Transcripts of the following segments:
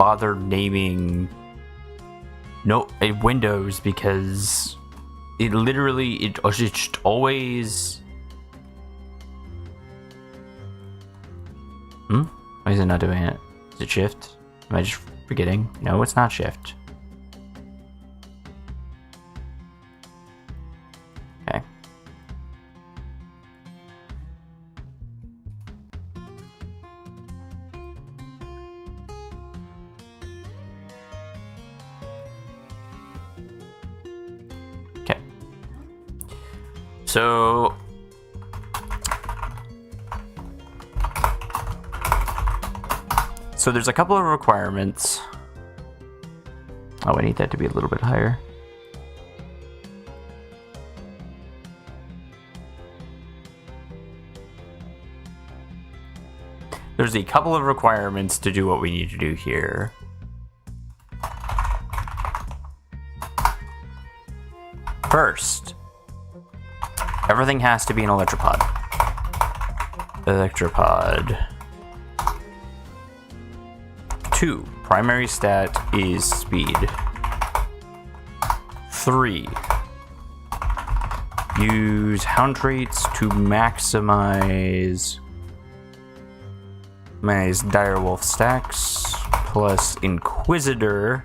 bother naming windows because it literally it just always. Why is it not doing it? Is it shift? Am I just forgetting? No, it's not shift. Okay. Okay. So there's a couple of requirements. Oh, I need that to be a little bit higher. There's a couple of requirements to do what we need to do here. First, everything has to be an electropod. Electropod. 2. Primary stat is speed. 3. Use hound traits to maximize direwolf stacks plus inquisitor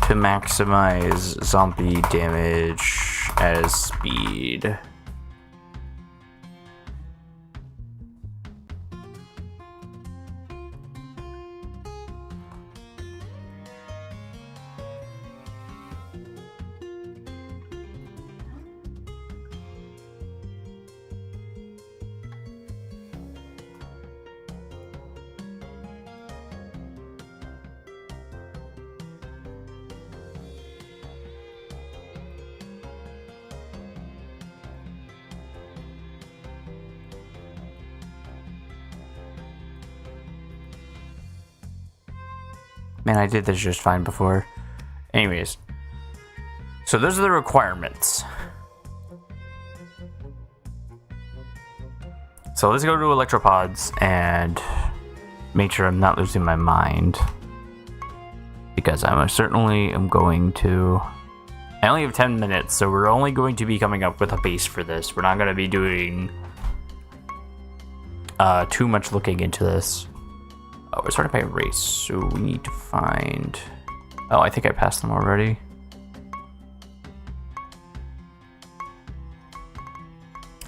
to maximize zombie damage as speed. Man, I did this just fine before. Anyways. So those are the requirements. So let's go to electropods and make sure I'm not losing my mind. Because I most certainly am going to. I only have 10 minutes, so we're only going to be coming up with a base for this. We're not going to be doing too much looking into this. Oh, we're sorted by race, so we need to find... Oh, I think I passed them already.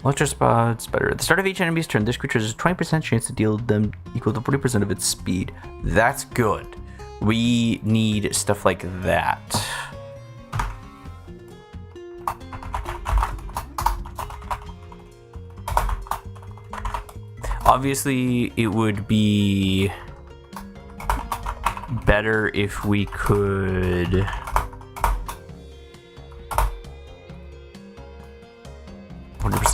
Electrospots, better. At the start of each enemy's turn, this creature has a 20% chance to deal them equal to 40% of its speed. That's good. We need stuff like that. Obviously, it would be better if we could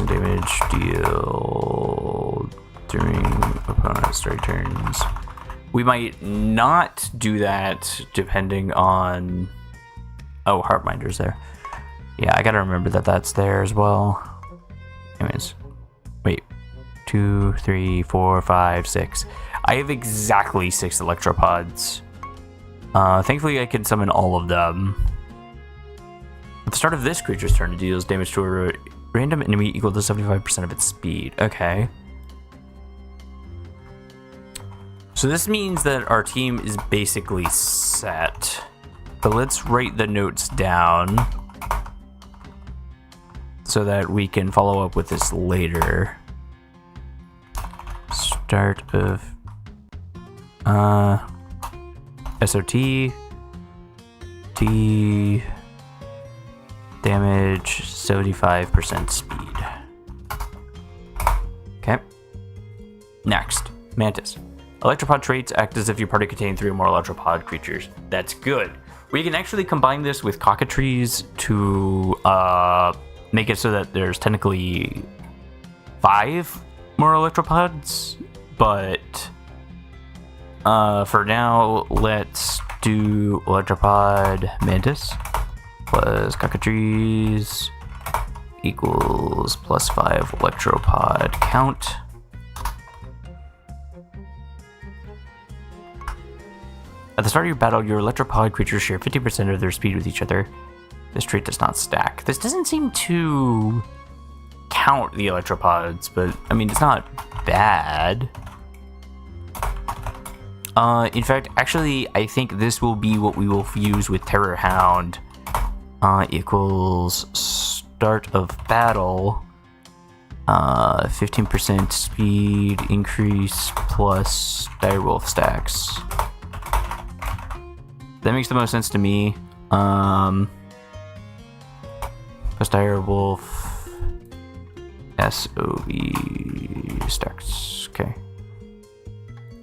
damage deal during opponent's start turns. We might not do that depending on... Oh, Heartminder's there. Yeah, I gotta remember that that's there as well. Anyways, wait. 2, 3, 4, 5, 6. I have exactly 6 electropods. Thankfully, I can summon all of them. At the start of this creature's turn, it deals damage to a random enemy equal to 75% of its speed. Okay. So this means that our team is basically set. But let's write the notes down so that we can follow up with this later. Start of SOT T damage 75% speed. Okay. Next, Mantis. Electropod traits act as if your party contained 3 or more electropod creatures. That's good. We can actually combine this with cockatrices to make it so that there's technically 5 more electropods, but for now, let's do electropod Mantis plus cockatrice equals +5 electropod count. At the start of your battle, your electropod creatures share 50% of their speed with each other. This trait does not stack. This doesn't seem to count the electropods, but I mean, it's not bad. In fact, actually, I think this will be what we will use with Terror Hound. Equals start of battle. 15% speed increase plus direwolf stacks. That makes the most sense to me. Plus direwolf SOE stacks. Okay.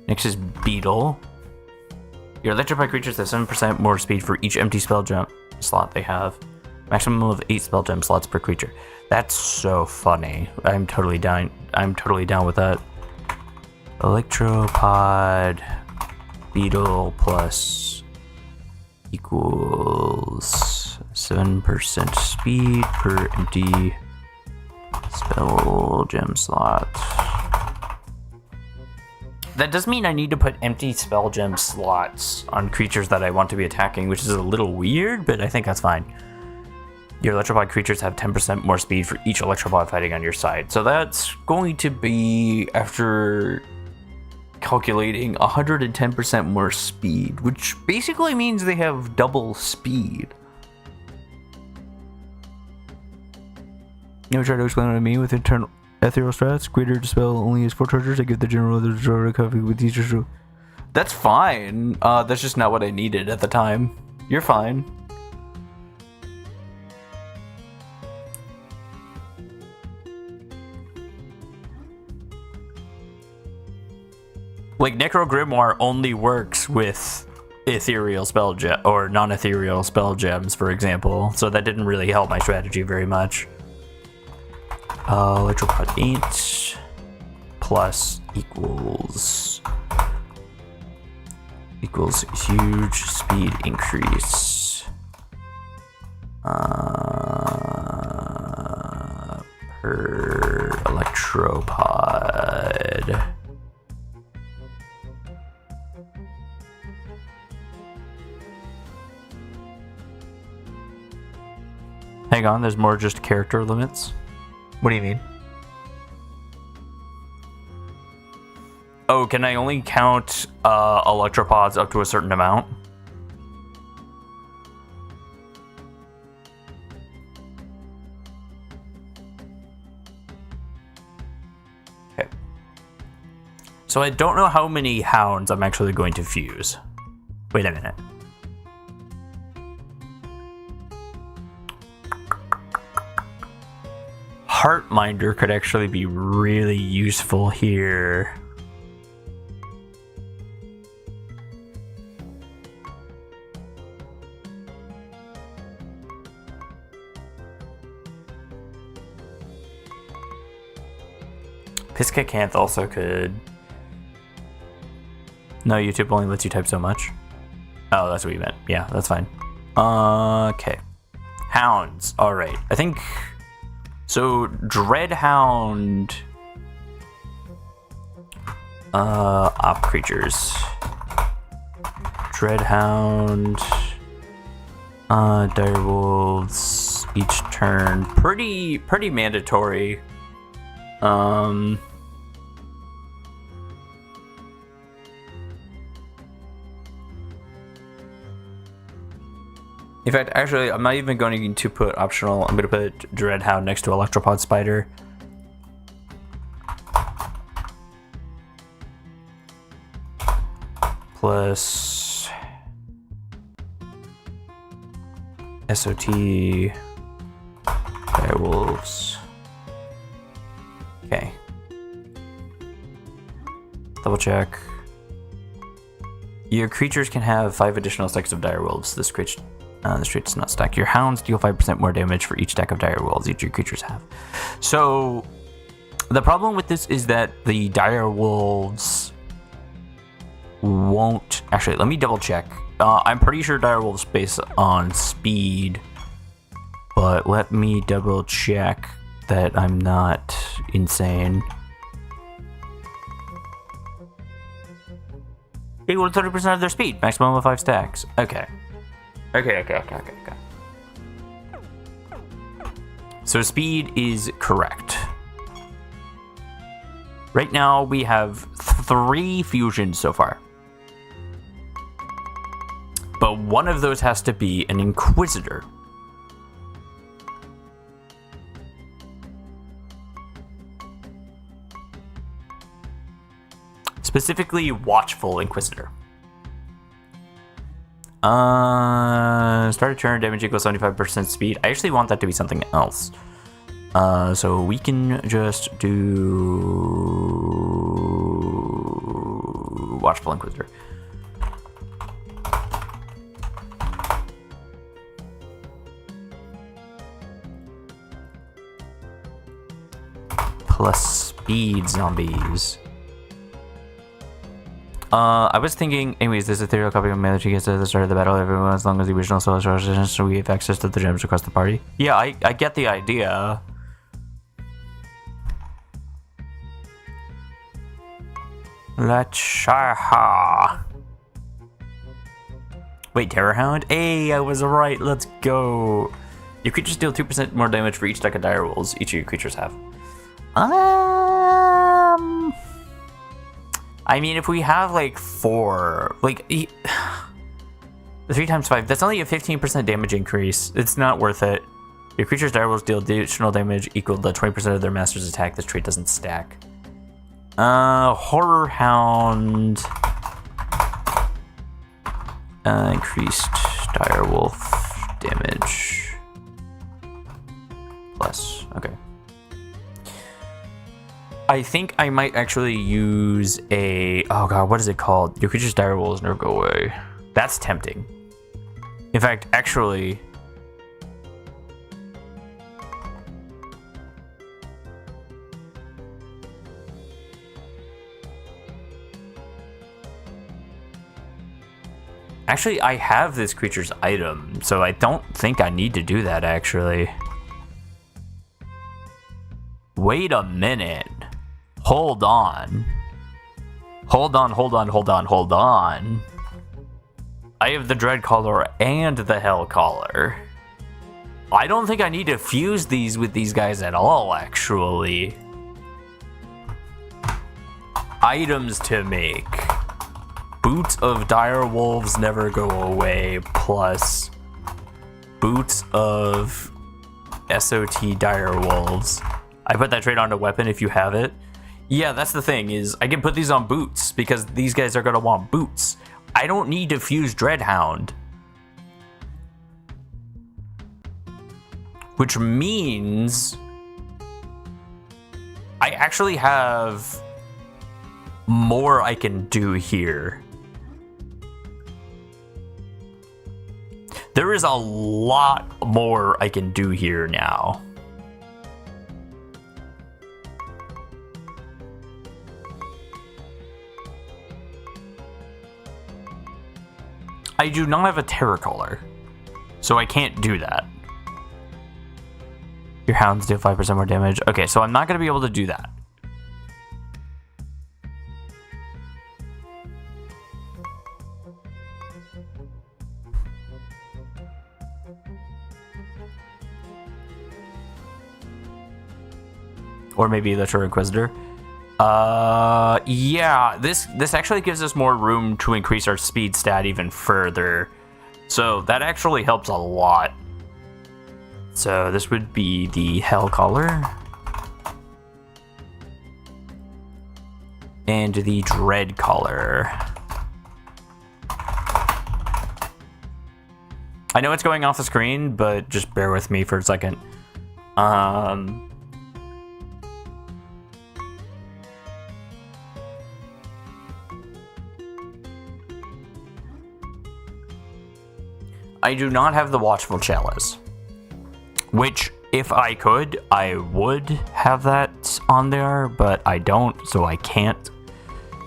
Next is Beetle. Your electrified creatures have 7% more speed for each empty spell gem slot they have. Maximum of 8 spell gem slots per creature. That's so funny. I'm totally down with that. Electropod Beetle plus equals 7% speed per empty spell gem slot. That does mean I need to put empty spell gem slots on creatures that I want to be attacking, which is a little weird, but I think that's fine. Your electropod creatures have 10% more speed for each electropod fighting on your side. So that's going to be, after calculating, 110% more speed, which basically means they have double speed. You ever try to explain what I mean with internal ethereal strats? Greater dispel only has 4 chargers. I give the general the draw coffee with each. That's fine. That's just not what I needed at the time. You're fine. Like, Necro Grimoire only works with ethereal spell gem or non-ethereal spell gems, for example. So that didn't really help my strategy very much. Electropod 8 plus equals huge speed increase per electropod. Hang on, there's more just character limits. What do you mean? Oh, can I only count electropods up to a certain amount? Okay. So I don't know how many hounds I'm actually going to fuse. Wait a minute. Heartminder could actually be really useful here. Piscacanth also could. No, YouTube only lets you type so much. Oh, that's what you meant. Yeah, that's fine. Okay. Hounds. Alright. I think... So, Dreadhound... op creatures. Dreadhound... direwolves each turn. Pretty mandatory. In fact, actually, I'm not even going to put optional. I'm going to put Dreadhound next to Electropod Spider. Plus SOT Direwolves. Okay. Double check. Your creatures can have 5 additional stacks of Direwolves. This trait does not stack. Your hounds deal 5% more damage for each stack of Direwolves each of your creatures have. So, the problem with this is that the Direwolves won't... Actually, let me double check. I'm pretty sure Direwolves based on speed, but let me double check that I'm not insane. Equal to 30% of their speed. Maximum of 5 stacks. Okay. Okay. So speed is correct. Right now we have 3 fusions so far. But one of those has to be an Inquisitor. Specifically, Watchful Inquisitor. Start a turn, damage equals 75% speed. I actually want that to be something else. So we can just do Watchful Inquisitor. Plus speed zombies. I was thinking, anyways, this ethereal copy of melee gets at the start of the battle. Everyone, as long as the original soul is represented, so we have access to the gems across the party. Yeah, I get the idea. Lachaha. Wait, Terrorhound? Hey, I was right. Let's go. Your creatures deal 2% more damage for each deck of dire wolves each of your creatures have. I mean, if we have like 4, like 3 times 5, that's only a 15% damage increase. It's not worth it. Your creature's dire wolves deal additional damage equal to 20% of their master's attack. This trait doesn't stack. Horror Hound. Increased dire wolf damage. Plus, okay. I think I might actually use a... Oh god, what is it called? Your creature's dire wolves never go away. That's tempting. In fact, actually... Actually, I have this creature's item, so I don't think I need to do that, actually. Wait a minute. Hold on. Hold on. I have the Dread Caller and the Hell Caller. I don't think I need to fuse these with these guys at all, actually. Items to make. Boots of Dire Wolves never go away, plus Boots of SOT Dire Wolves. I put that trait on a weapon if you have it. Yeah, that's the thing, is I can put these on boots because these guys are going to want boots. I don't need to fuse Dreadhound. Which means I actually have more I can do here. There is a lot more I can do here now. I do not have a Terror Caller, so I can't do that. Your hounds deal 5% more damage. Okay, so I'm not going to be able to do that. Or maybe the True Inquisitor. Yeah, this actually gives us more room to increase our speed stat even further. So that actually helps a lot. So this would be the Hell Caller. And the Dread Caller. I know it's going off the screen, but just bear with me for a second. I do not have the Watchful Chalice, which, if I could, I would have that on there, but I don't, so I can't.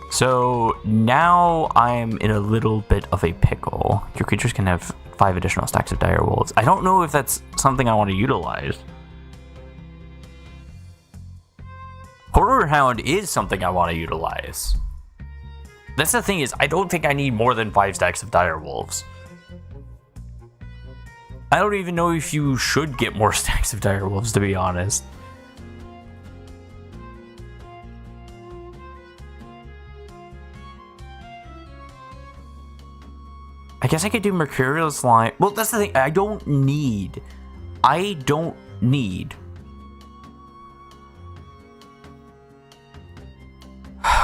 So now I'm in a little bit of a pickle. Your creatures can have 5 additional stacks of Dire Wolves. I don't know if that's something I want to utilize. Horror Hound is something I want to utilize. That's the thing is, I don't think I need more than 5 stacks of dire wolves. I don't even know if you should get more stacks of dire wolves, to be honest. I guess I could do mercurial slime. Well, that's the thing. I don't need.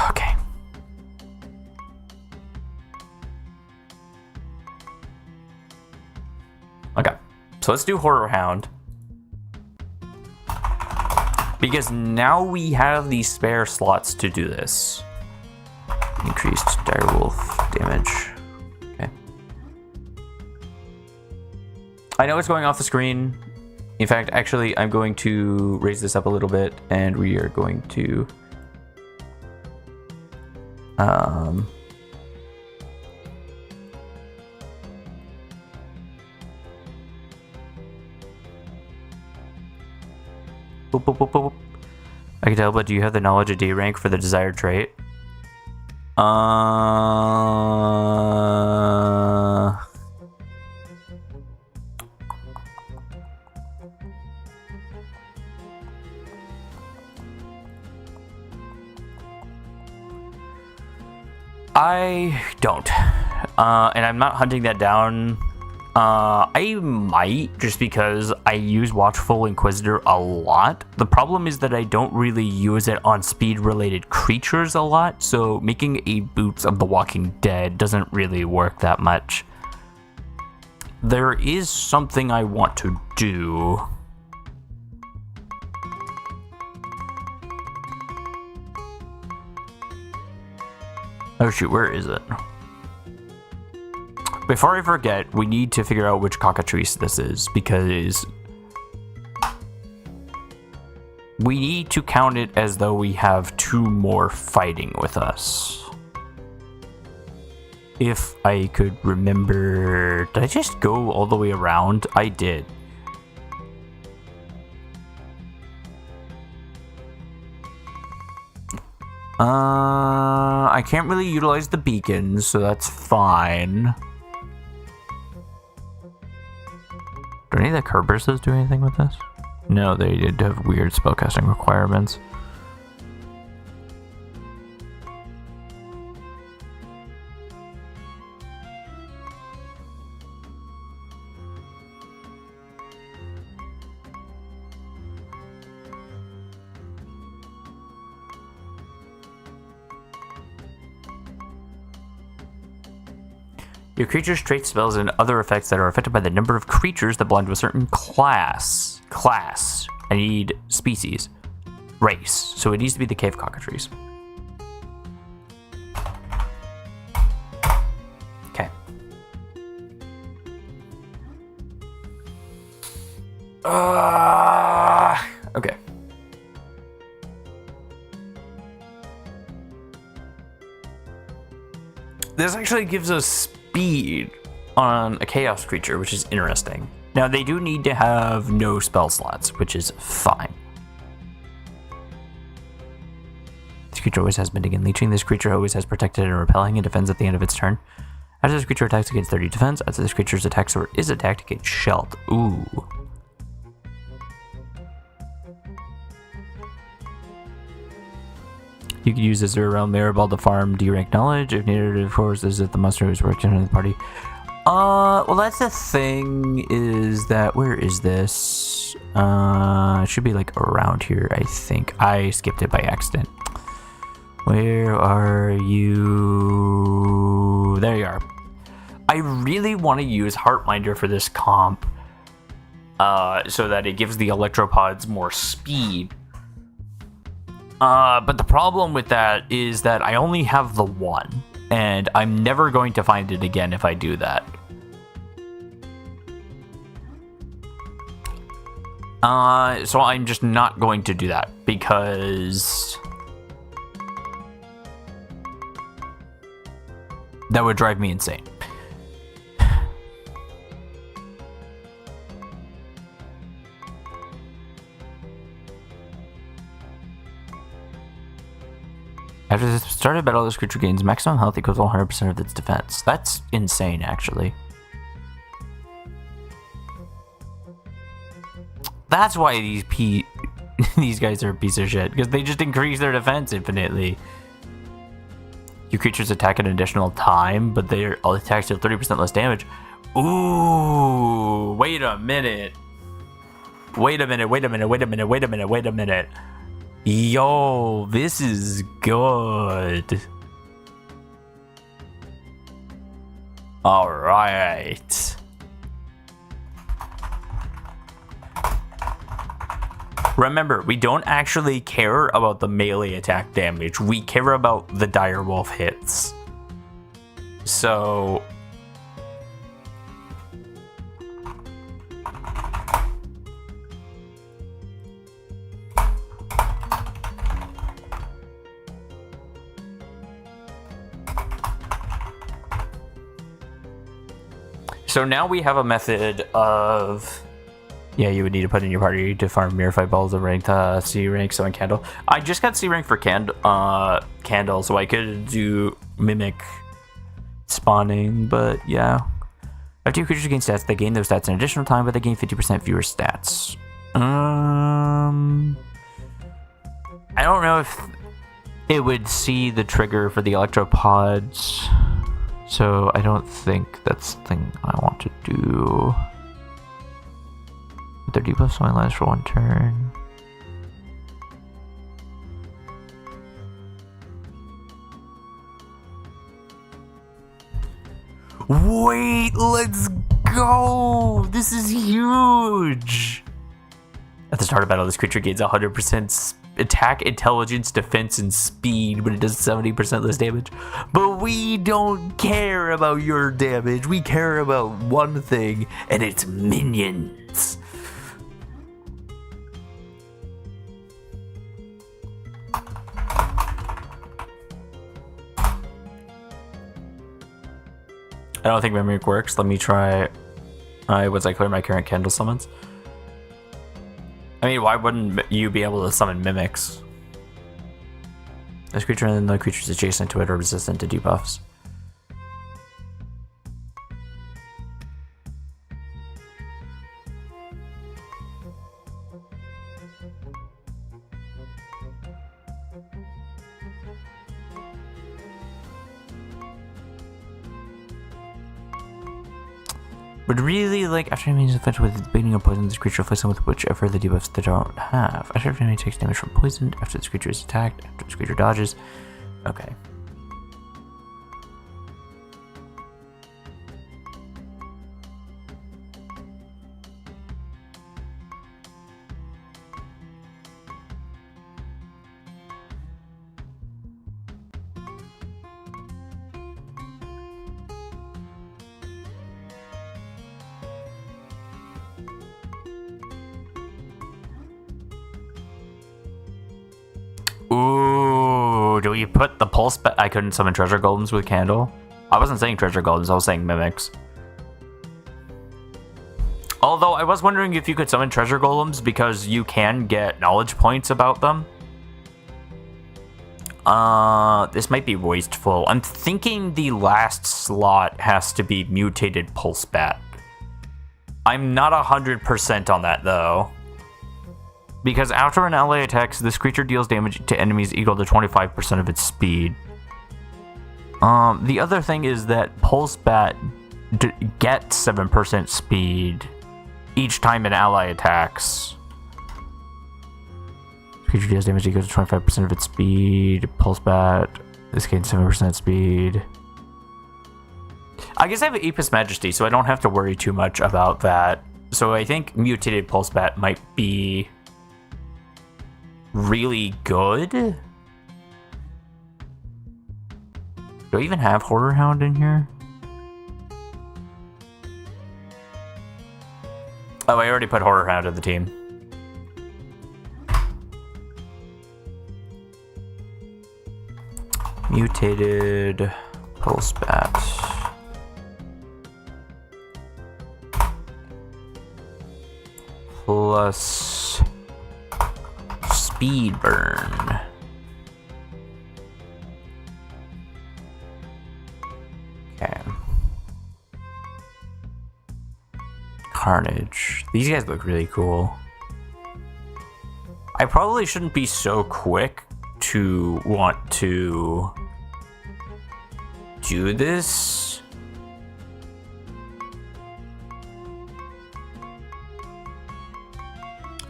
Okay. Okay. So let's do Horror Hound. Because now we have the spare slots to do this. Increased direwolf damage. Okay. I know it's going off the screen. In fact, actually, I'm going to raise this up a little bit, and we are going to... Boop, boop, boop, boop. I can tell, but do you have the knowledge of D rank for the desired trait? I don't. And I'm not hunting that down. I might, just because I use Watchful Inquisitor a lot. The problem is that I don't really use it on speed-related creatures a lot, so making a Boots of the Walking Dead doesn't really work that much. There is something I want to do. Oh shoot, where is it? Before I forget, we need to figure out which cockatrice this is, because we need to count it as though we have 2 more fighting with us. If I could remember... Did I just go all the way around? I did. I can't really utilize the beacons, so that's fine. Do any of the Kerberses do anything with this? No, they did have weird spellcasting requirements. Your creature's trait, spells, and other effects that are affected by the number of creatures that belong to a certain class. I need species. Race. So it needs to be the cave cockatrice. Okay. Okay. This actually gives us speed on a chaos creature, which is interesting. Now, they do need to have no spell slots, which is fine. This creature always has bending and leeching. This creature always has protected and repelling and defends at the end of its turn. After this creature attacks, it gains 30 defense. After this creature's attacks or is attacked, it gets shelled. Ooh. You can use this around Maribel to farm D-rank knowledge. If needed, of course, this is the monster who's working in the party. Well, that's the thing, is that, where is this? It should be, like, around here, I think. I skipped it by accident. Where are you? There you are. I really want to use Heartminder for this comp, so that it gives the Electropods more speed. But the problem with that is that I only have the one, and I'm never going to find it again if I do that. So I'm just not going to do that, because that would drive me insane. After the start of battle, this creature gains maximum health equals to 100% of its defense. That's insane, actually. That's why these guys are a piece of shit, because they just increase their defense infinitely. Your creatures attack an additional time, but their attacks deal 30% less damage. Ooh, wait a minute. Wait a minute. Yo, this is good. All right. Remember, we don't actually care about the melee attack damage. We care about the direwolf hits. So... So now we have a method of... Yeah, you would need to put in your party to farm Mirror Fight Balls and rank C rank, summon Candle. I just got C rank for Candle, so I could do Mimic spawning, but yeah. After two creatures gain stats, they gain those stats in additional time, but they gain 50% fewer stats. I don't know if it would see the trigger for the Electropods, so I don't think that's the thing I want to do. Their debuffs only last for one turn. Wait, let's go! This is huge! At the start of battle, this creature gains 100% attack, intelligence, defense, and speed, but it does 70% less damage. But we don't care about your damage. We care about one thing, and it's minions. I don't think Mimic works. Let me try. Once I clear my current Candle summons. I mean, why wouldn't you be able to summon Mimics? This creature and the creatures adjacent to it are resistant to debuffs. But really, like, after enemies affected with bleeding or poison, this creature afflicts them with whichever the debuffs they don't have. After enemy takes damage from poison, after this creature is attacked, after this creature dodges. Okay. Ooh, do we put the pulse back? I couldn't summon treasure golems with Candle. I wasn't saying treasure golems, I was saying mimics. Although I was wondering if you could summon treasure golems because you can get knowledge points about them. This might be wasteful. I'm thinking the last slot has to be mutated pulse bat. I'm not 100% on that though. Because after an ally attacks, this creature deals damage to enemies equal to 25% of its speed. The other thing is that Pulse Bat gets 7% speed each time an ally attacks. This creature deals damage equal to 25% of its speed. Pulse Bat, this gains 7% speed. I guess I have Apis Majesty, so I don't have to worry too much about that. So I think mutated Pulse Bat might be really good. Do I even have Horror Hound in here? Oh, I already put Horror Hound in the team. Mutated Pulse Bat. Plus Speed Burn. Carnage. These guys look really cool. I probably shouldn't be so quick to want to do this.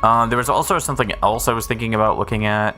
There was also something else I was thinking about looking at.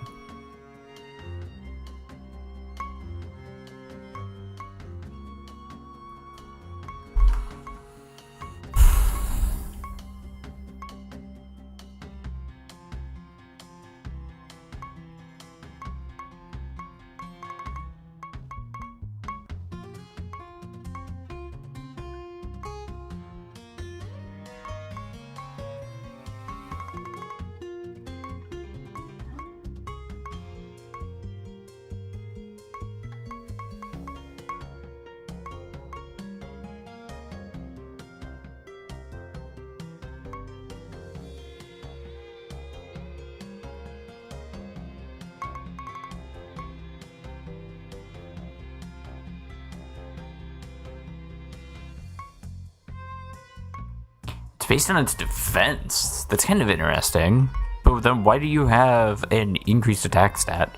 It's based on its defense. That's kind of interesting. But then why do you have an increased attack stat?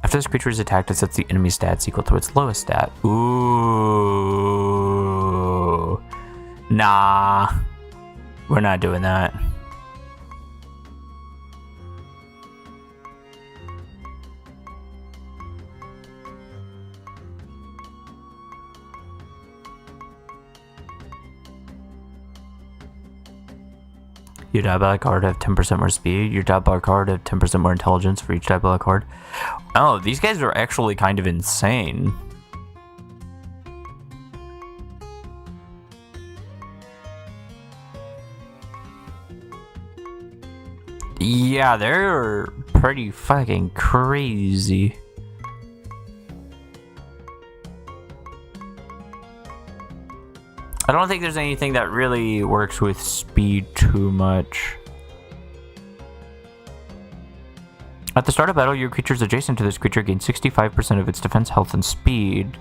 After this creature is attacked, it sets the enemy stats equal to its lowest stat. Ooh. Nah. We're not doing that. Your diabolic card have 10% more speed. Your diabolic card have 10% more intelligence for each diabolic card. Oh, these guys are actually kind of insane. Yeah, they're pretty fucking crazy. I don't think there's anything that really works with speed too much. At the start of battle, your creatures adjacent to this creature gain 65% of its defense, health, and speed.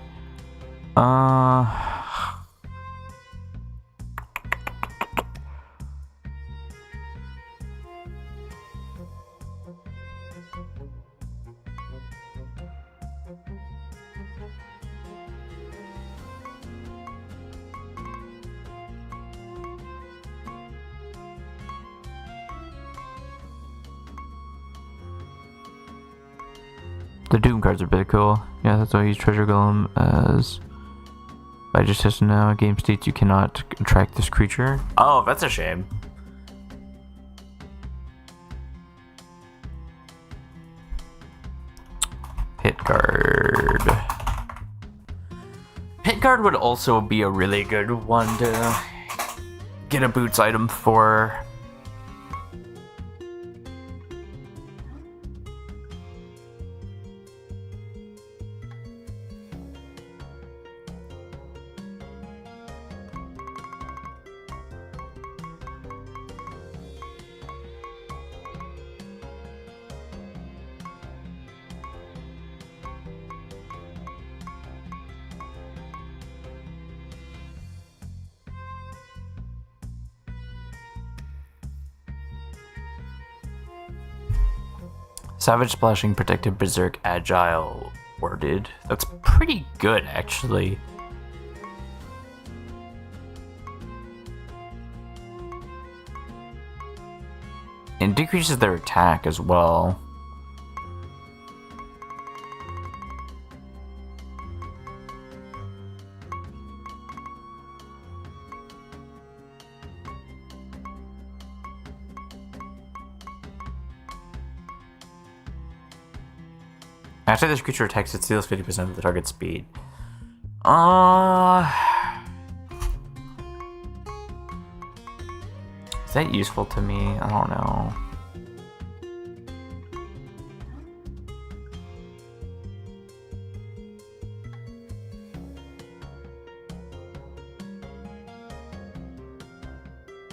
The Doom cards are pretty cool. Yeah, that's why I use Treasure Golem as... I just said now, game states you cannot attract this creature. Oh, that's a shame. Pit Guard. Pit Guard would also be a really good one to get a boots item for. Savage Splashing, Protective, Berserk, Agile, Worded. That's pretty good, actually. And decreases their attack as well. After this creature attacks, it steals 50% of the target's speed. Is that useful to me? I don't know.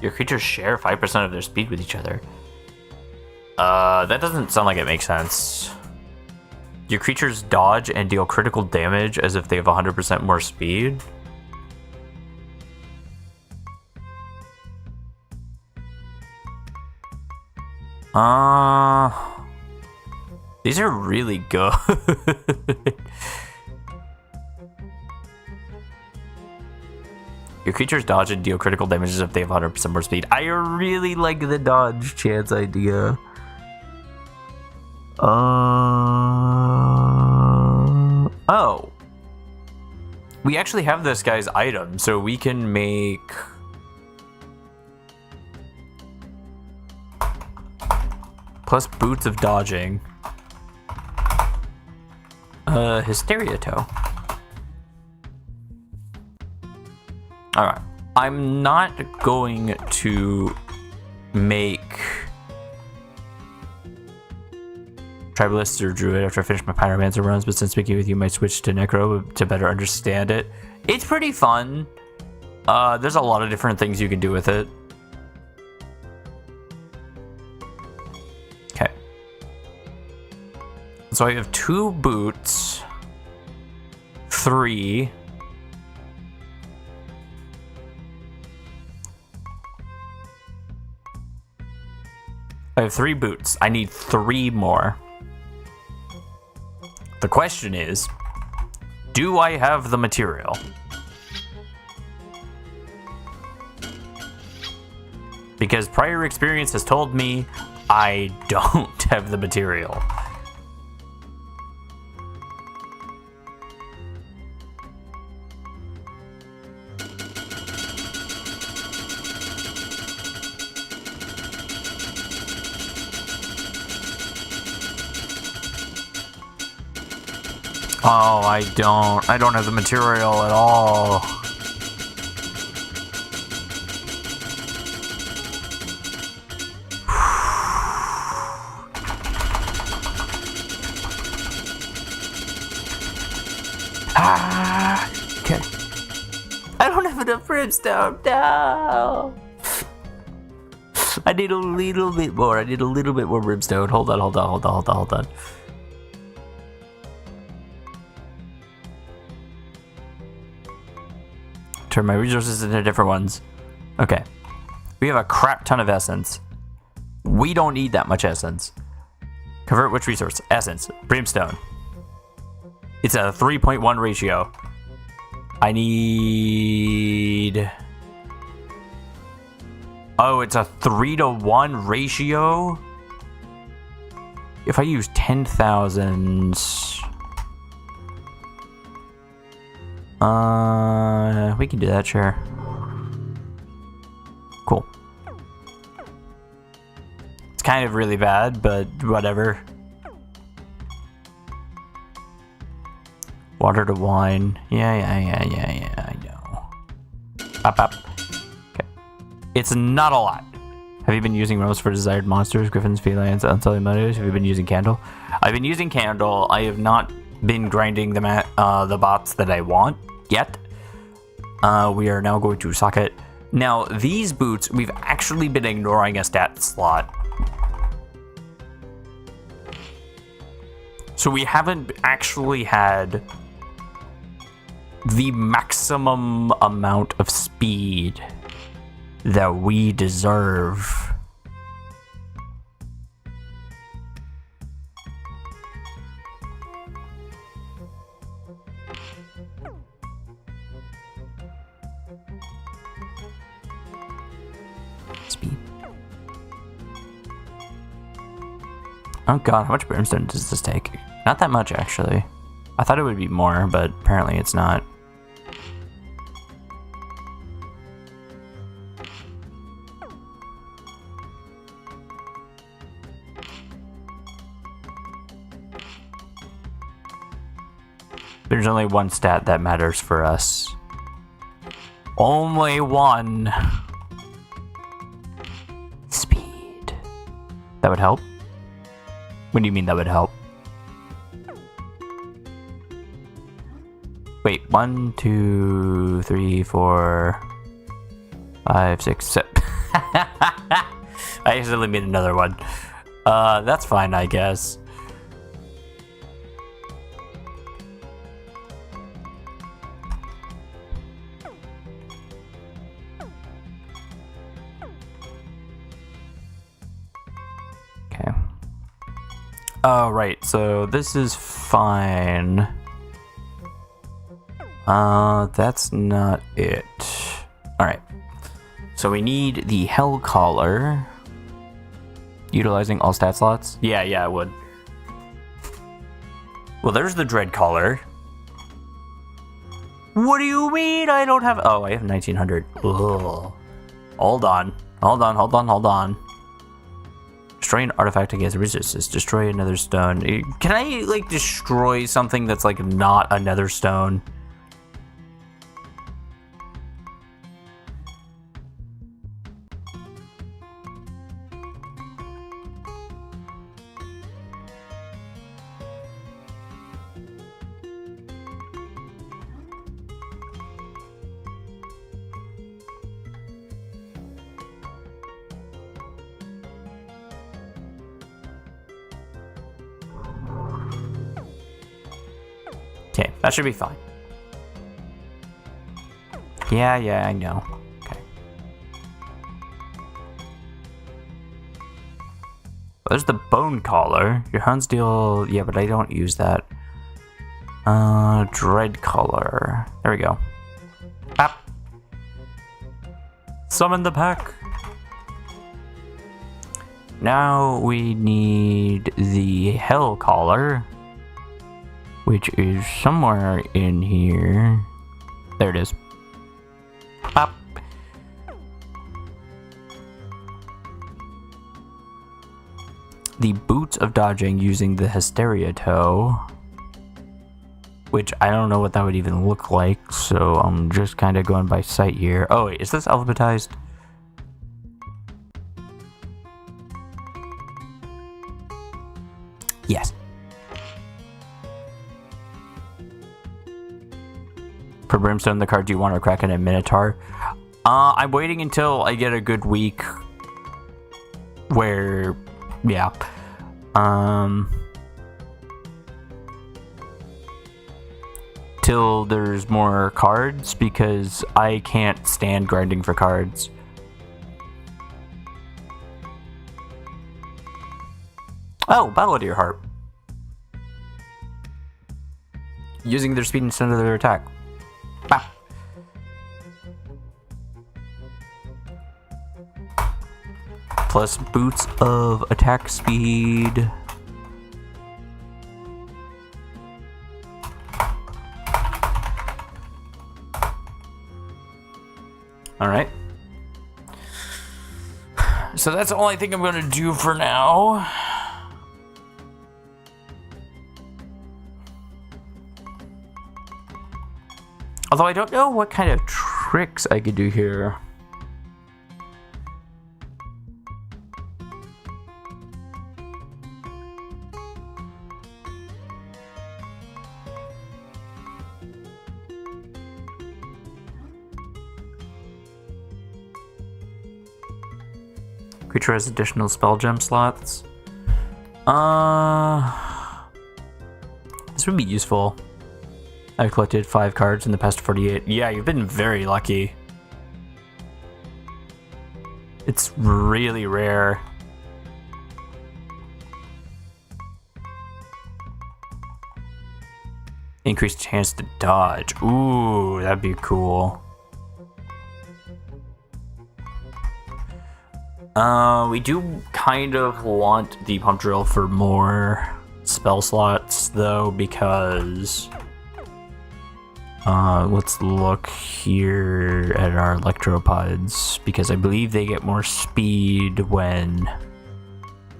Your creatures share 5% of their speed with each other. That doesn't sound like it makes sense. Your creatures dodge and deal critical damage as if they have 100% more speed. These are really good. Your creatures dodge and deal critical damage if they have 100% more speed. I really like the dodge chance idea. Oh. We actually have this guy's item, so we can make... plus boots of dodging. Hysteria toe. Alright. I'm not going to make Tribalist or Druid after I finish my Pyromancer runs, but since speaking with you, I might switch to Necro to better understand it. It's pretty fun. There's a lot of different things you can do with it. Okay. So I have 2 boots. 3. I have 3 boots. I need 3 more. The question is, do I have the material? Because prior experience has told me I don't have the material. Oh, I don't have the material at all. Okay. I don't have enough brimstone. No. I need a little bit more. I need a little bit more brimstone. Hold on. Turn my resources into different ones. Okay. We have a crap ton of essence. We don't need that much essence. Convert which resource? Essence. Brimstone. It's a 3.1 ratio. I need... Oh, it's a 3-to-1 ratio? If I use 10,000... we can do that, sure. Cool. It's kind of really bad, but whatever. Water to wine. Yeah, I know. Up. Okay. It's not a lot. Have you been using Rose for desired monsters, griffins, felines, unsullied motives? Have you been using Candle? I've been using Candle. I have not been grinding the bots that I want yet. We are now going to socket. Now, these boots, we've actually been ignoring a stat slot. So we haven't actually had the maximum amount of speed that we deserve. Speed. Oh god, how much brimstone does this take? Not that much, actually. I thought it would be more, but apparently it's not. There's only one stat that matters for us. Only one. Speed. That would help? What do you mean that would help? Wait, 1, 2, 3, 4, 5, 6, 7. I accidentally made another one. That's fine, I guess. Oh, right. So this is fine. That's not it. Alright. So we need the Hell Collar. Utilizing all stat slots? Yeah, I would. Well, there's the Dread Collar. What do you mean I don't have... Oh, I have 1900. Ugh. Hold on. Destroy an artifact against resistance. Destroy another stone. Can I, like, destroy something that's, like, not another stone? Okay, that should be fine. Yeah, I know. Okay. There's the Bone Collar. Your Huns deal... Yeah, but I don't use that. Dread Collar. There we go. Bap. Summon the pack. Now we need the Hell Collar, which is somewhere in here. There it is. Pop. The Boots of Dodging using the Hysteria Toe, which I don't know what that would even look like, so I'm just kind of going by sight here. Oh, wait, is this alphabetized? Yes. For Brimstone, the cards you want are Kraken and Minotaur. I'm waiting until I get a good week where, yeah. Till there's more cards, because I can't stand grinding for cards. Oh, Balladeer Harp. Using their speed instead of their attack. Bah. Plus boots of attack speed. Alright. So that's all I think I'm going to do for now. Although I don't know what kind of tricks I could do here. Creature has additional spell gem slots. This would be useful. I've collected 5 cards in the past 48. Yeah, you've been very lucky. It's really rare. Increased chance to dodge. Ooh, that'd be cool. We do kind of want the pump drill for more spell slots, though, because... let's look here at our electropods, because I believe they get more speed when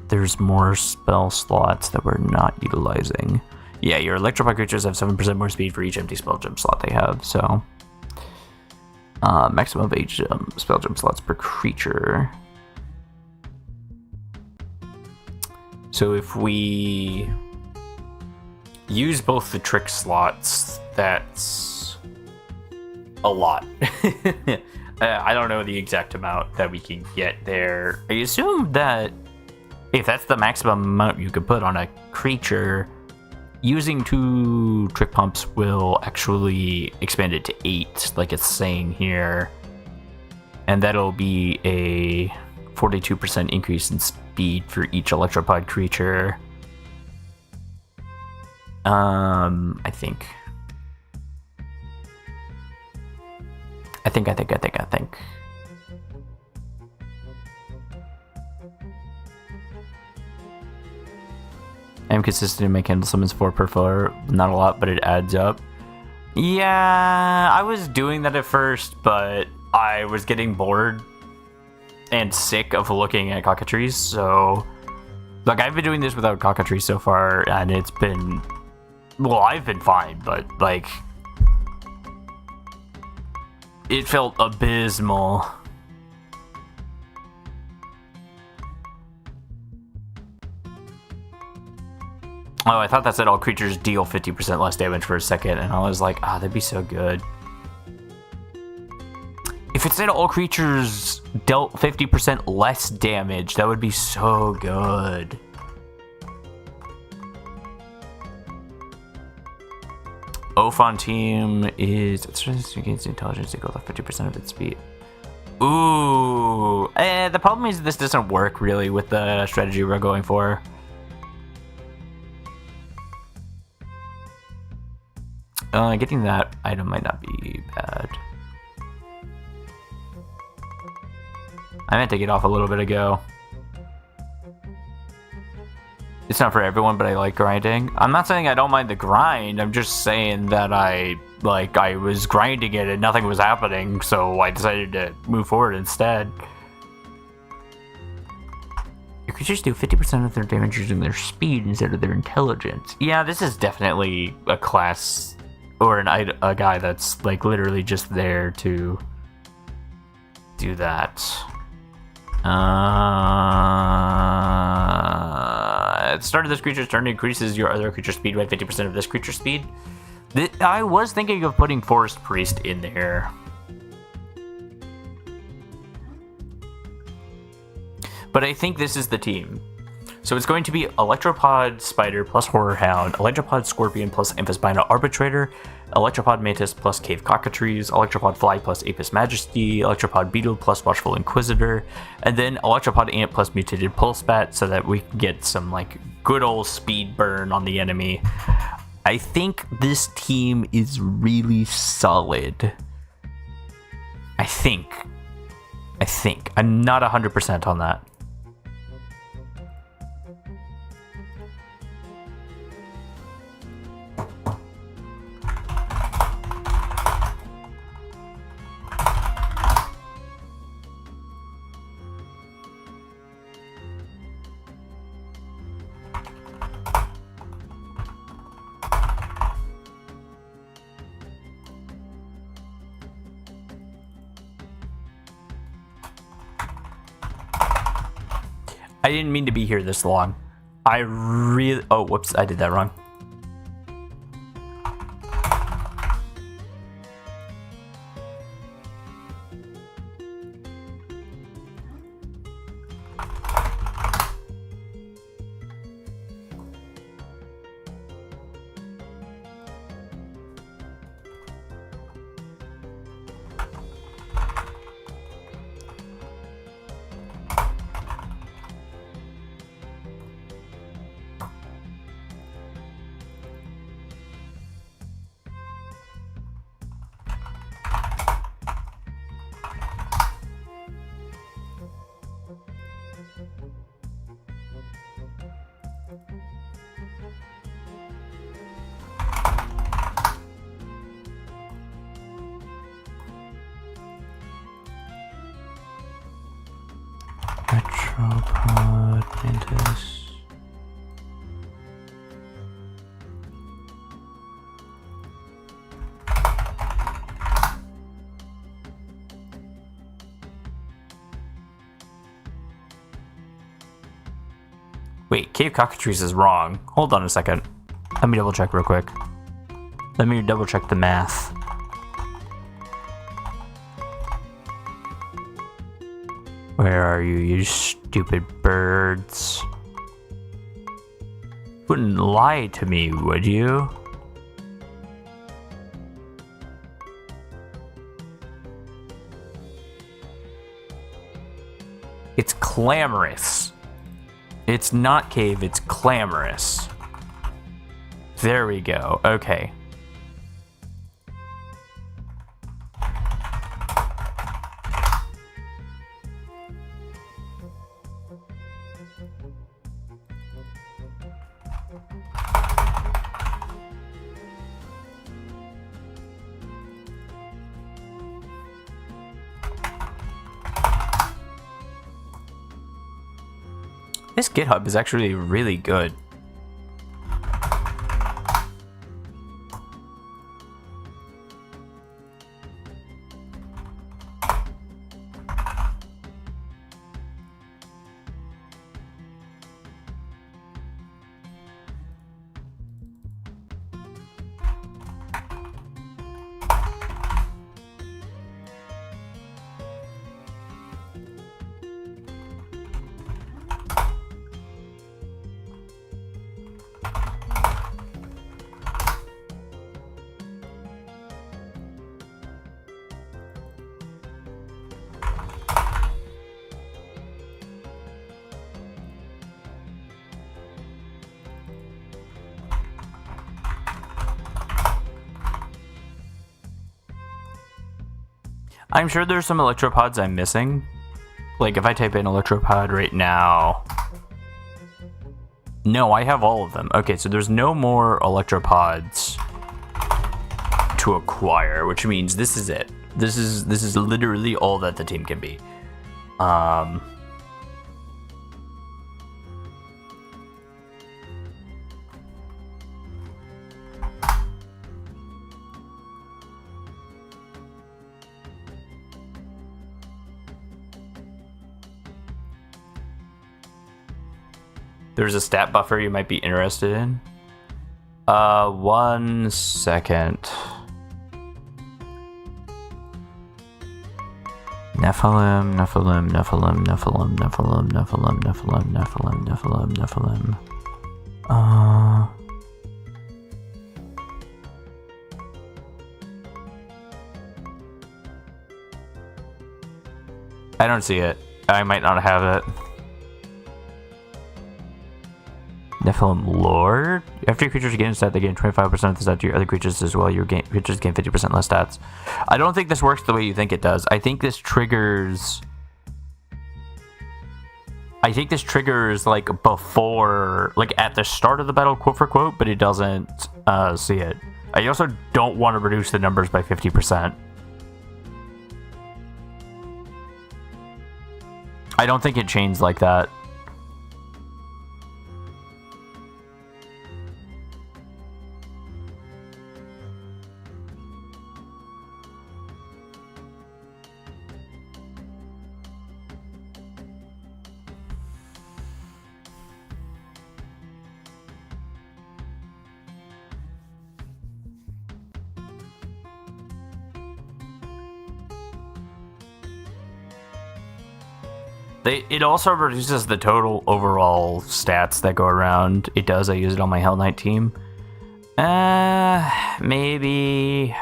there's more spell slots that we're not utilizing. Yeah, your electropod creatures have 7% more speed for each empty spell gem slot they have, so... maximum of 8 spell gem slots per creature. So if we use both the trick slots, that's a lot. I don't know the exact amount that we can get there. I assume that if that's the maximum amount you could put on a creature, using 2 trick pumps will actually expand it to 8, like it's saying here. And that'll be a 42% increase in speed for each electropod creature. I think. I'm consistent in my candle summons 4 per floor. Not a lot, but it adds up. Yeah, I was doing that at first, but I was getting bored and sick of looking at cockatrices, so... Like, I've been doing this without cockatrices so far, and it's been... Well, I've been fine, but, like... It felt abysmal. Oh, I thought that said all creatures deal 50% less damage for a second, and I was like, ah, that'd be so good. If it said all creatures dealt 50% less damage, that would be so good. Ophon team is... It gains intelligence equal to 50% of its speed. Ooh. The problem is this doesn't work really with the strategy we're going for. Getting that item might not be bad. I meant to get off a little bit ago. It's not for everyone, but I like grinding. I'm not saying I don't mind the grind. I'm just saying that I was grinding it and nothing was happening, so I decided to move forward instead. Your creatures do 50% of their damage using their speed instead of their intelligence. Yeah, this is definitely a class or a guy that's like literally just there to do that. At the start of this creature's turn, increases your other creature's speed by 50% of this creature's speed. I was thinking of putting Forest Priest in there. But I think this is the team. So it's going to be Electropod Spider plus Horror Hound, Electropod Scorpion plus Amphispina Arbitrator, Electropod Mantis plus Cave Cockatrice, Electropod Fly plus Apis Majesty, Electropod Beetle plus Watchful Inquisitor, and then Electropod Ant plus Mutated Pulsebat so that we can get some like good old speed burn on the enemy. I think this team is really solid. I think. I'm not 100% on that. I didn't mean to be here this long. Oh, whoops, I did that wrong. Metropod Mantis. Wait, Cave Cockatrice is wrong. Hold on a second. Let me double check real quick. Let me double check the math. Where are you, you stupid birds? Wouldn't lie to me, would you? It's clamorous. It's not cave, it's clamorous. There we go. Okay. This GitHub is actually really good. I'm sure there's some electropods I'm missing. Like, if I type in electropod right now... No, I have all of them. Okay, so there's no more electropods to acquire, which means this is it. This is literally all that the team can be. There's a stat buffer you might be interested in. 1 second. Nephilim. I don't see it. I might not have it. Nephilim Lord? After your creatures gain a stat, they gain 25% of the stat to your other creatures as well. Your creatures gain 50% less stats. I don't think this works the way you think it does. I think this triggers... like before, like at the start of the battle, quote for quote, but it doesn't see it. I also don't want to reduce the numbers by 50%. I don't think it chains like that. It also reduces the total overall stats that go around. It does. I use it on my Hell Knight team. Maybe.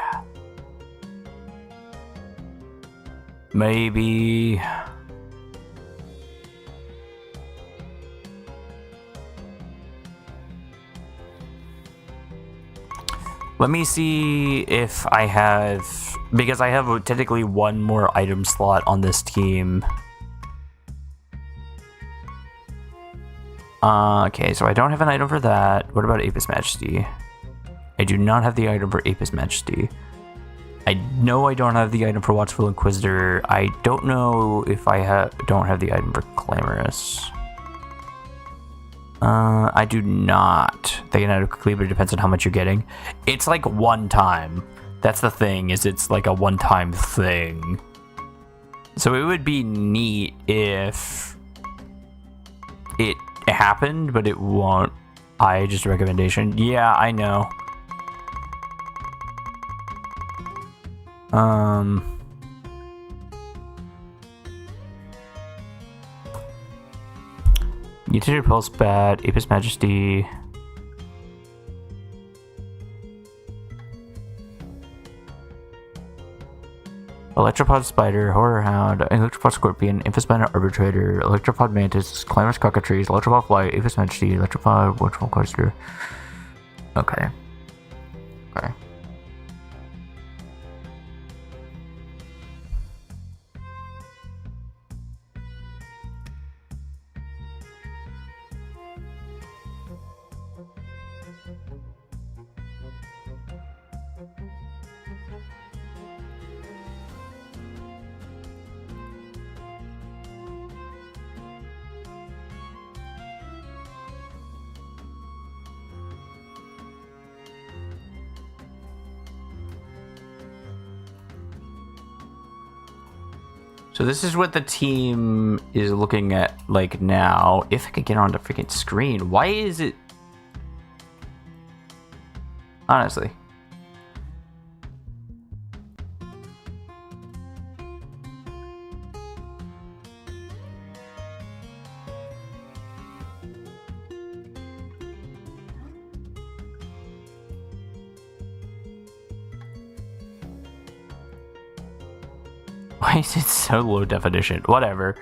Let me see if I have... Because I have technically one more item slot on this team. Okay, so I don't have an item for that. What about Apis Majesty? I do not have the item for Apis Majesty. I know I don't have the item for Watchful Inquisitor. I don't know if I don't have the item for Clamorous. I do not. They can add quickly, but it depends on how much you're getting. It's like one time. That's the thing, is it's like a one-time thing. So it would be neat if it happened, but it won't. Just a recommendation. Yeah, I know. Mutated Pulse Bat, Apis Majesty. Electropod Spider, Horror Hound, Electropod Scorpion, Infispina Arbitrator, Electropod Mantis, Clamorous Cockatrice, Electropod Flight, Apis Majesty, Electropod Watchful Inquisitor. Okay. Okay. So this is what the team is looking at like now. If I could get on the freaking screen, why is it? Honestly. Why is it so low definition? Whatever.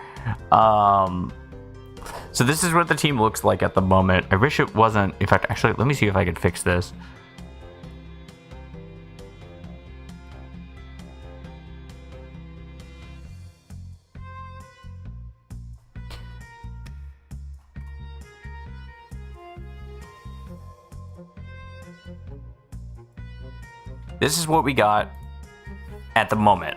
So this is what the team looks like at the moment. I wish it wasn't. In fact, actually, let me see if I could fix this. This is what we got at the moment.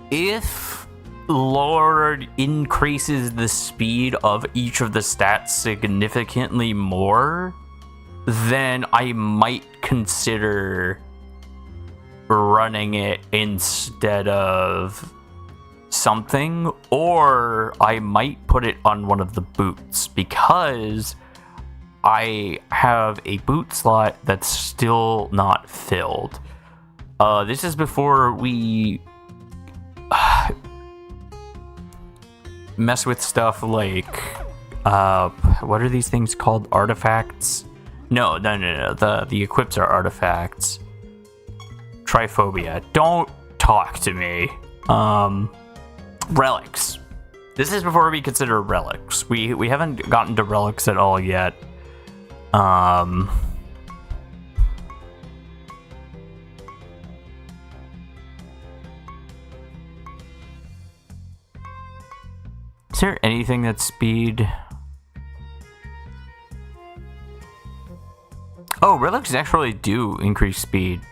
If Lord increases the speed of each of the stats significantly more, then I might consider running it instead of something, or I might put it on one of the boots, because I have a boot slot that's still not filled. This is before we mess with stuff like what are these things called? Artifacts? No. The equips are artifacts. Triphobia. Don't talk to me. Relics. This is before we consider relics. We haven't gotten to relics at all yet. Is there anything that's speed? Oh, relics actually do increase speed.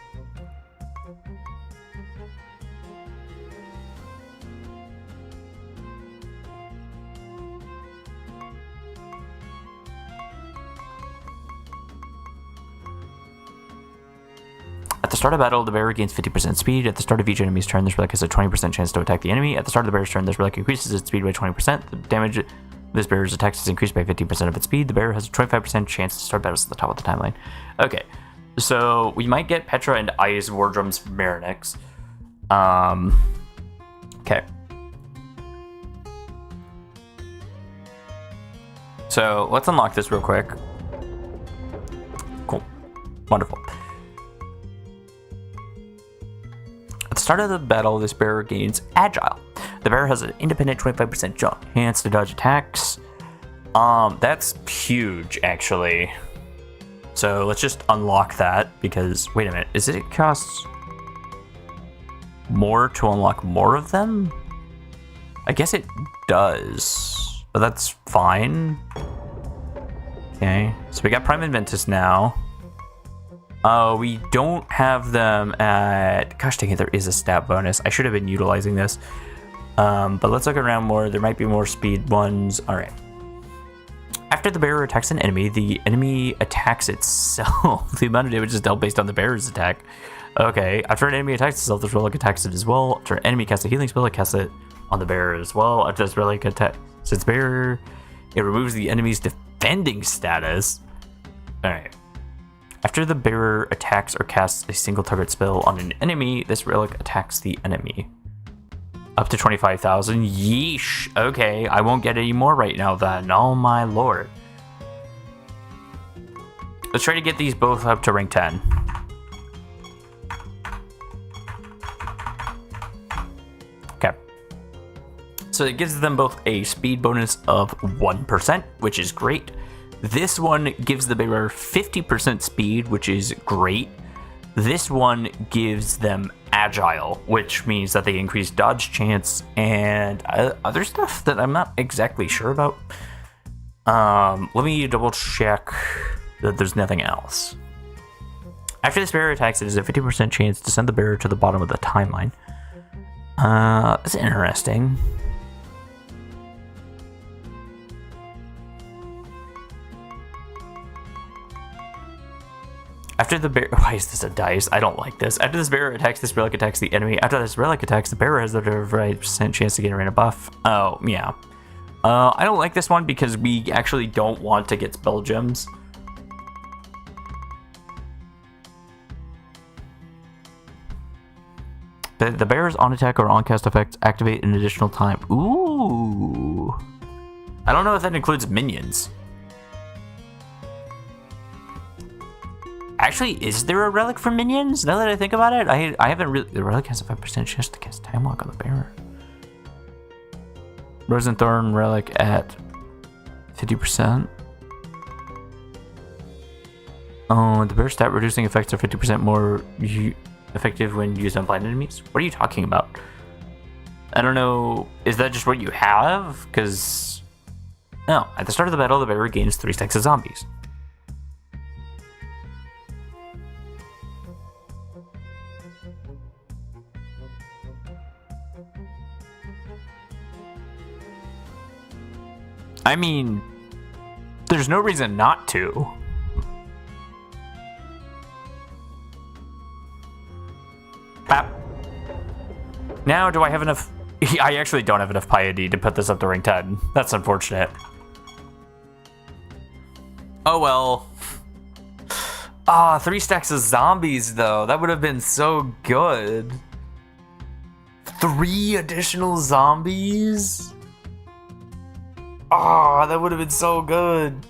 At the start of battle, the bearer gains 50% speed. At the start of each enemy's turn, this relic has a 20% chance to attack the enemy. At the start of the bearer's turn, this relic increases its speed by 20%. The damage of this bearer's attacks is increased by 50% of its speed. The bearer has a 25% chance to start battles at the top of the timeline. Okay, so we might get Petra and Eyes Wardrum's Marinix. Okay. So let's unlock this real quick. Cool. Wonderful. At the start of the battle, this bearer gains Agile. The bearer has an independent 25% chance to dodge attacks. That's huge, actually. So let's just unlock that, because, wait a minute, is it costs more to unlock more of them? I guess it does, but that's fine. Okay, so we got Prime Inventus now. We don't have them at... Gosh dang it, there is a stat bonus. I should have been utilizing this. But let's look around more. There might be more speed ones. All right. After the bearer attacks an enemy, the enemy attacks itself. The amount of damage is dealt based on the bearer's attack. Okay. After an enemy attacks itself, this relic attacks it as well. After an enemy casts a healing spell, it casts it on the bearer as well. After this relic attack, since bearer, it removes the enemy's defending status. All right. After the bearer attacks or casts a single target spell on an enemy, this relic attacks the enemy. Up to 25,000. Yeesh. Okay, I won't get any more right now then. Oh my lord. Let's try to get these both up to rank 10. Okay. So it gives them both a speed bonus of 1%, which is great. This one gives the bearer 50% speed, which is great. This one gives them agile, which means that they increase dodge chance and other stuff that I'm not exactly sure about. Let me double check that there's nothing else. After this bearer attacks, it is a 50% chance to send the bearer to the bottom of the timeline. That's interesting. After the bearer... Why is this a dice? I don't like this. After this bearer attacks, this relic attacks the enemy. After this relic attacks, the bearer has a 5% chance to get a random buff. Oh, yeah. I don't like this one because we actually don't want to get spell gems. The bearer's on attack or on cast effects activate an additional time. Ooh. I don't know if that includes minions. Actually, is there a relic for minions? Now that I think about it, I haven't really... The relic has a 5% chance to cast Time Walk on the bearer. Rose and Thorn relic at 50%. Oh, the bear stat reducing effects are 50% more effective when used on blind enemies. What are you talking about? I don't know. Is that just what you have? Because... No. At the start of the battle, the bearer gains 3 stacks of zombies. I mean, there's no reason not to. Bap. Now, do I have enough... I actually don't have enough piety to put this up to rank 10. That's unfortunate. Oh well. 3 stacks of zombies, though. That would have been so good. 3 additional zombies? That would have been so good.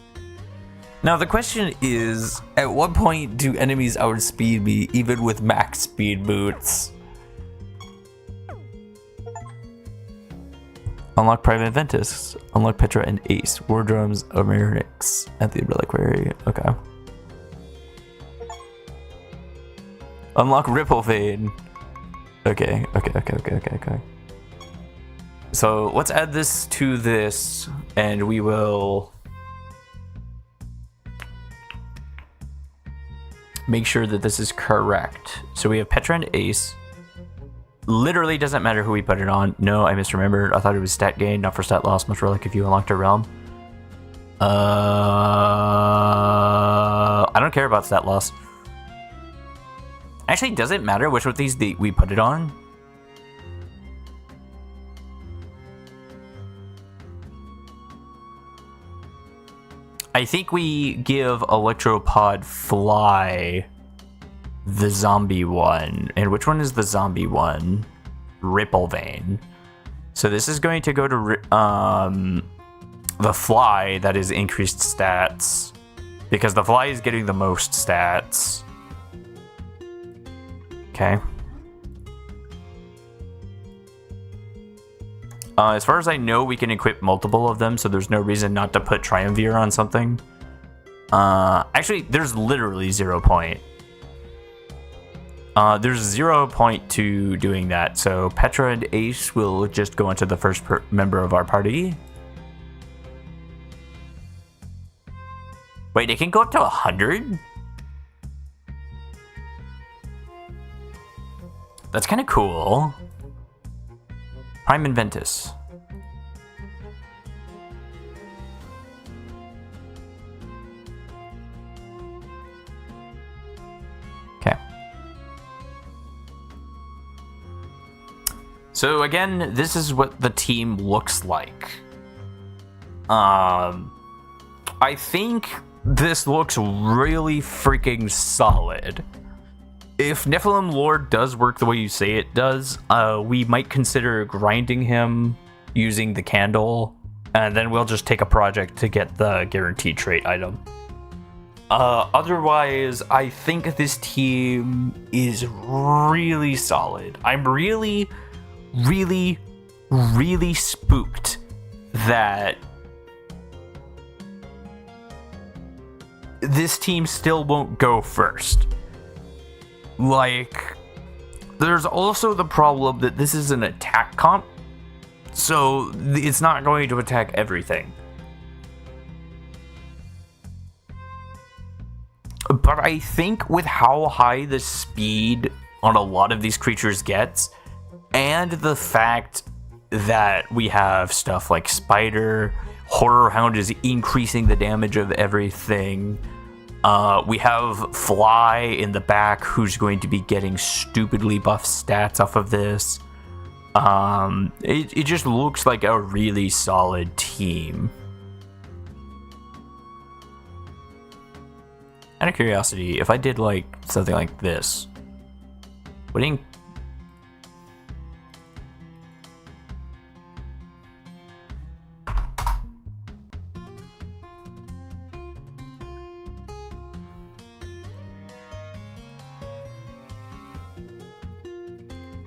Now the question is, at what point do enemies outspeed me even with max speed boots? Unlock Private Ventus. Unlock Petra and Ace. War Drums Amerinix at the Reliquary. Okay. Unlock Ripple Fade. Okay. So let's add this to this, and we will make sure that this is correct. So we have Petra and Ace. Literally doesn't matter who we put it on. No, I misremembered. I thought it was stat gain, not for stat loss. Much relic if you unlocked a realm. I don't care about stat loss. Actually, does it matter which of these we put it on? I think we give Electropod Fly the zombie one. And which one is the zombie one? Ripple Vein. So this is going to go to the Fly that is increased stats. Because the Fly is getting the most stats. Okay. As far as I know, we can equip multiple of them, so there's no reason not to put Triumvir on something. Actually, there's literally 0 point. There's 0 point to doing that, so Petra and Ace will just go into the first member of our party. Wait, it can go up to 100? That's kind of cool. Prime Inventus. Okay. So again, this is what the team looks like. I think this looks really freaking solid. If Nephilim Lord does work the way you say it does, we might consider grinding him using the candle, and then we'll just take a project to get the guaranteed trait item. Otherwise, I think this team is really solid. I'm really, really, really spooked that this team still won't go first. Like, there's also the problem that this is an attack comp, so it's not going to attack everything. But I think with how high the speed on a lot of these creatures gets, and the fact that we have stuff like Spider, Horror Hound is increasing the damage of everything. We have Fly in the back who's going to be getting stupidly buff stats off of this. It just looks like a really solid team. Out of curiosity, if I did like something like this, wouldn't...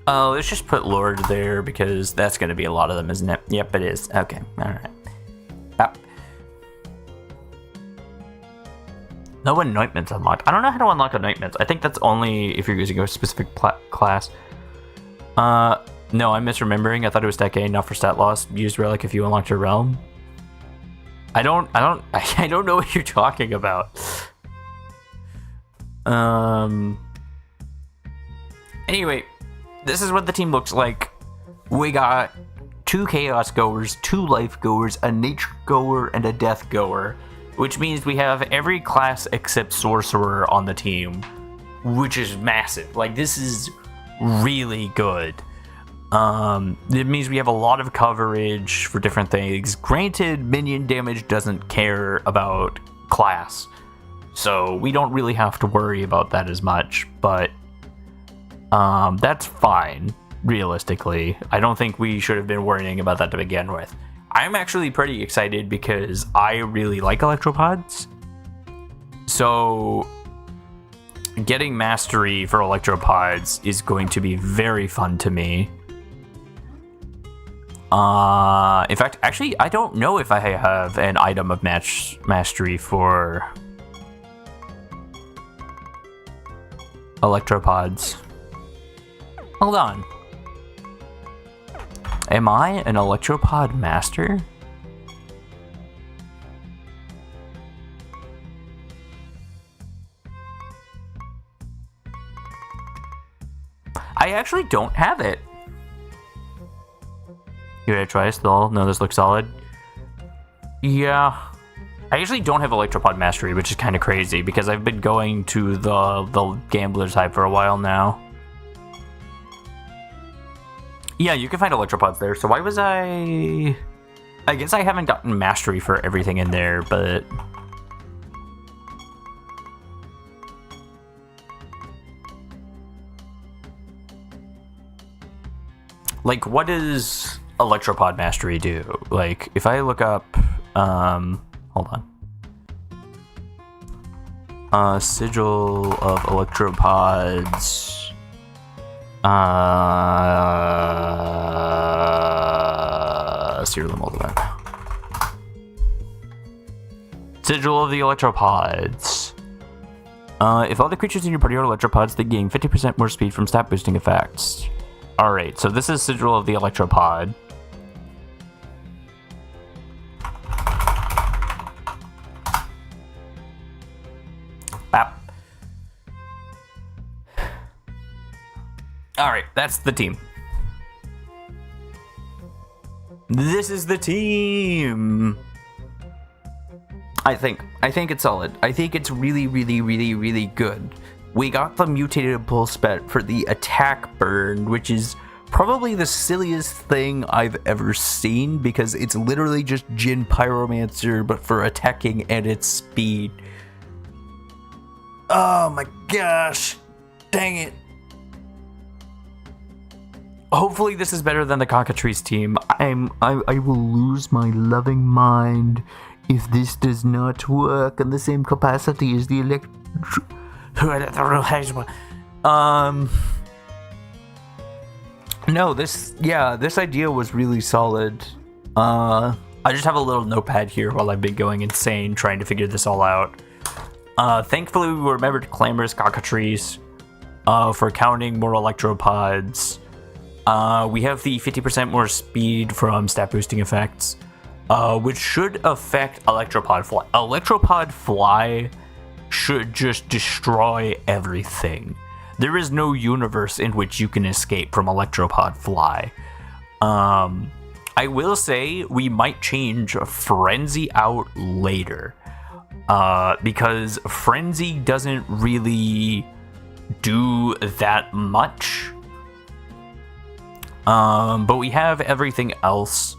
Oh, let's just put Lord there because that's going to be a lot of them, isn't it? Yep, it is. Okay, alright. No anointments unlocked. I don't know how to unlock anointments. I think that's only if you're using a specific class. No, I'm misremembering. I thought it was stat gain, not for stat loss. Use relic if you unlocked your realm. I don't know what you're talking about. Anyway, this is what the team looks like. We got 2 chaos goers, 2 life goers, a nature goer, and a death goer. Which means we have every class except sorcerer on the team, which is massive. Like, this is really good. It means we have a lot of coverage for different things. Granted, minion damage doesn't care about class, so we don't really have to worry about that as much, but that's fine, realistically. I don't think we should have been worrying about that to begin with. I'm actually pretty excited because I really like electropods. So getting mastery for electropods is going to be very fun to me. In fact, actually, I don't know if I have an item of mastery for electropods. Hold on. Am I an electropod master? I actually don't have it. Give it a try still. No, this looks solid. Yeah. I actually don't have electropod mastery, which is kind of crazy because I've been going to the gambler's hype for a while now. Yeah, you can find electropods there, so why was I guess I haven't gotten mastery for everything in there, but... Like, what does electropod mastery do? Like, if I look up... hold on. Sigil of electropods... Siralim ultimate. Sigil of the electropods. If all the creatures in your party are electropods, they gain 50% more speed from stat boosting effects. Alright, so this is Sigil of the electropod. Alright, that's the team. This is the team! I think it's solid. I think it's really, really, really, really good. We got the mutated pulse bet for the attack burn, which is probably the silliest thing I've ever seen, because it's literally just Jin Pyromancer, but for attacking and its speed. Oh my gosh! Dang it! Hopefully this is better than the Cockatrice team. I will lose my loving mind if this does not work in the same capacity as the No, this idea was really solid. I just have a little notepad here while I've been going insane trying to figure this all out. Thankfully, we remembered Clamorous Cockatrice for counting more Electropods. We have the 50% more speed from stat boosting effects, which should affect Electropod Fly. Electropod Fly should just destroy everything. There is no universe in which you can escape from Electropod Fly. I will say we might change Frenzy out later, because Frenzy doesn't really do that much. But we have everything else.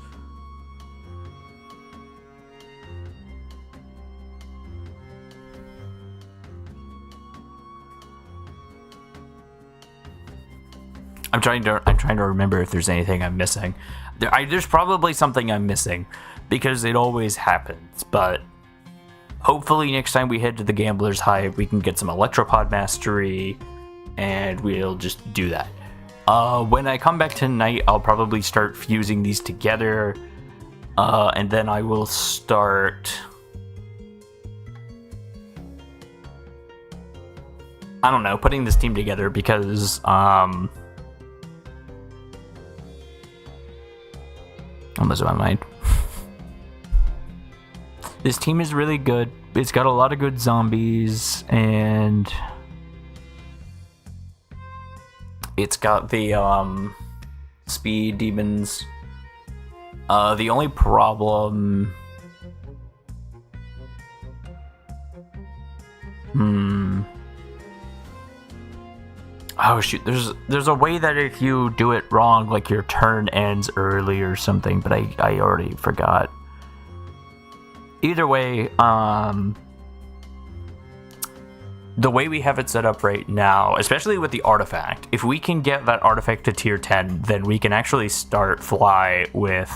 I'm trying to remember if there's anything I'm missing. There's probably something I'm missing, because it always happens. But hopefully next time we head to the Gambler's Hive, we can get some Electropod Mastery, and we'll just do that. When I come back tonight, I'll probably start fusing these together, and then I will start... I don't know, putting this team together, because, I'm losing my mind. This team is really good. It's got a lot of good zombies, and it's got the speed demons. The only problem... Oh shoot, there's a way that if you do it wrong, like your turn ends early or something, but I already forgot. Either way, the way we have it set up right now, especially with the artifact, if we can get that artifact to tier 10, then we can actually start Fly with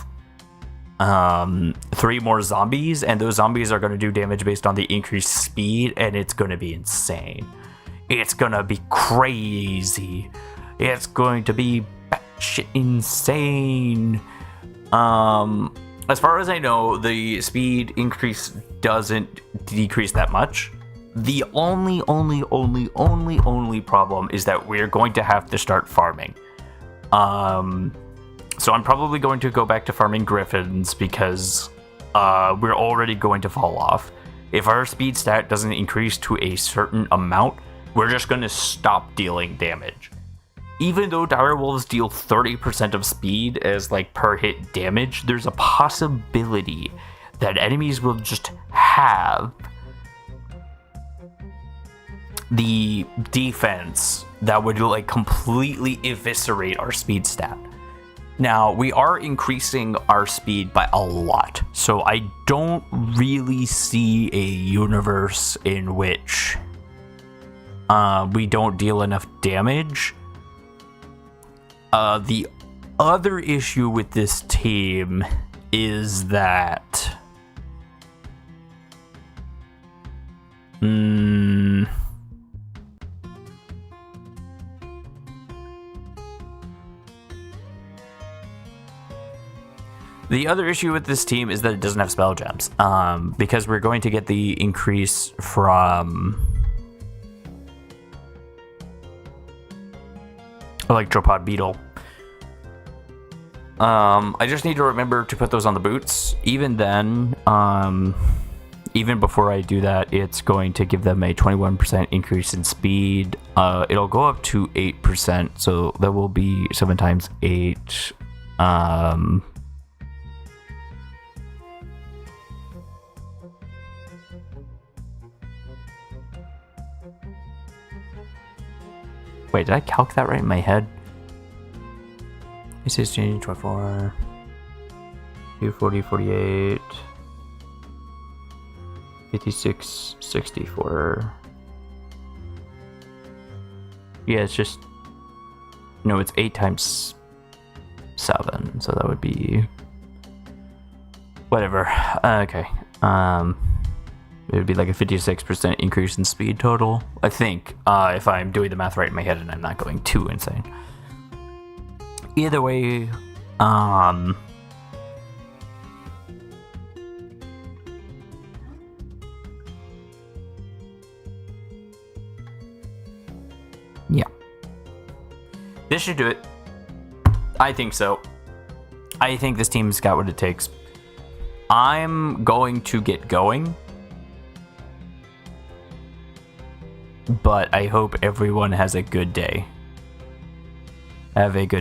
3 more zombies, and those zombies are going to do damage based on the increased speed, and it's going to be insane. It's gonna be crazy. It's going to be batshit insane. As far as I know, the speed increase doesn't decrease that much. The only problem is that we're going to have to start farming. So I'm probably going to go back to farming griffins, because we're already going to fall off. If our speed stat doesn't increase to a certain amount, we're just going to stop dealing damage. Even though direwolves deal 30% of speed as like per hit damage, there's a possibility that enemies will just have the defense that would like completely eviscerate our speed stat. Now, we are increasing our speed by a lot, so I don't really see a universe in which we don't deal enough damage. The other issue with this team is that the other issue with this team is that it doesn't have spell gems, because we're going to get the increase from Electropod Beetle. I just need to remember to put those on the boots. Even then, even before I do that, it's going to give them a 21% increase in speed. It'll go up to 8%, so that will be 7 times 8. Wait, did I calc that right in my head? 16, 24, 240, 48, 56, 64. Yeah, it's just... No, it's 8 times 7, so that would be... Whatever. Okay. It would be like a 56% increase in speed total, I think, if I'm doing the math right in my head and I'm not going too insane. Either way, This should do it. I think so. I think this team's got what it takes. I'm going to get going. But I hope everyone has a good day. Have a good